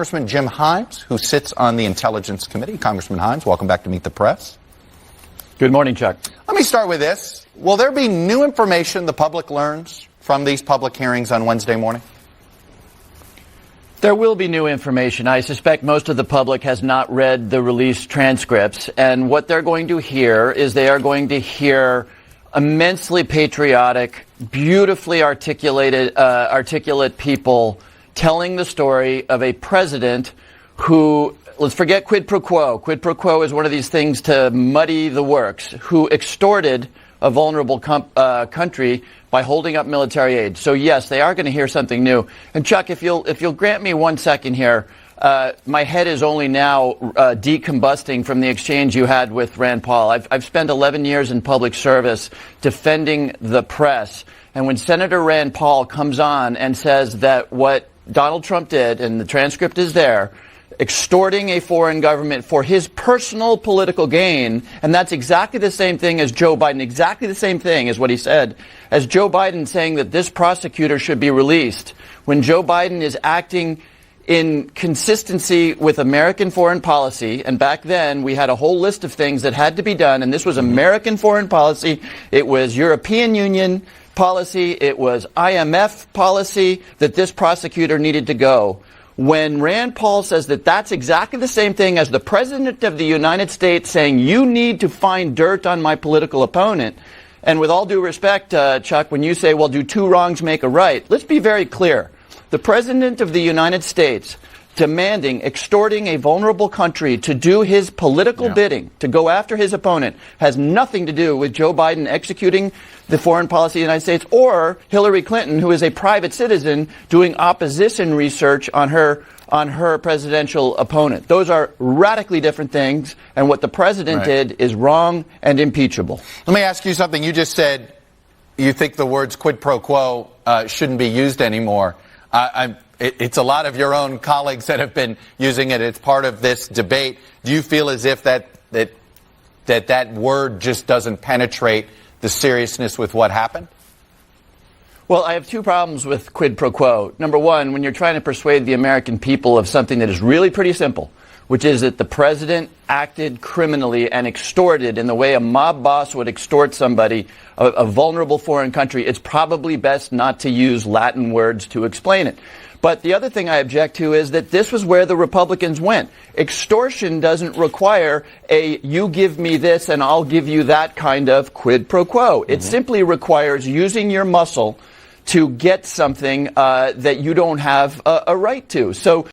Congressman Jim Himes, who sits on the Intelligence Committee. Congressman Himes, welcome back to Meet the Press. Good morning, Chuck. Let me start with this. Will there be new information the public learns from these public hearings on Wednesday morning? There will be new information. I suspect most of the public has not read the released transcripts, and what they're going to hear is they are going to hear immensely patriotic, beautifully articulated, articulate people telling the story of a president who, let's forget quid pro quo. Quid pro quo is one of these things to muddy the works, who extorted a vulnerable country by holding up military aid. So yes, they are going to hear something new. And Chuck, if you'll grant me 1 second here, my head is only now decombusting from the exchange you had with Rand Paul. I've spent 11 years in public service defending the press. And when Senator Rand Paul comes on and says that what Donald Trump did, and the transcript is there, extorting a foreign government for his personal political gain, and that's exactly the same thing as Joe Biden, exactly the same thing as what he said, as Joe Biden saying that this prosecutor should be released, when Joe Biden is acting in consistency with American foreign policy, and back then we had a whole list of things that had to be done, and this was American foreign policy, it was European Union policy, it was IMF policy, that this prosecutor needed to go. When Rand Paul says that that's exactly the same thing as the President of the United States saying you need to find dirt on my political opponent, and with all due respect, Chuck, when you say, well, do two wrongs make a right, let's be very clear. The President of the United States demanding, extorting a vulnerable country to do his political bidding, to go after his opponent, has nothing to do with Joe Biden executing the foreign policy of the United States or Hillary Clinton, who is a private citizen, doing opposition research on her presidential opponent. Those are radically different things, and what the president did is wrong and impeachable. Let me ask you something. You just said you think the words quid pro quo shouldn't be used anymore. It's a lot of your own colleagues that have been using it. It's part of this debate. Do you feel as if that word just doesn't penetrate the seriousness with what happened? Well, I have two problems with quid pro quo. Number one, when you're trying to persuade the American people of something that is really pretty simple, which is that the president acted criminally and extorted in the way a mob boss would extort somebody, a vulnerable foreign country, it's probably best not to use Latin words to explain it. But the other thing I object to is that this was where the Republicans went. Extortion doesn't require a you give me this and I'll give you that kind of quid pro quo. It simply requires using your muscle to get something that you don't have a right to. So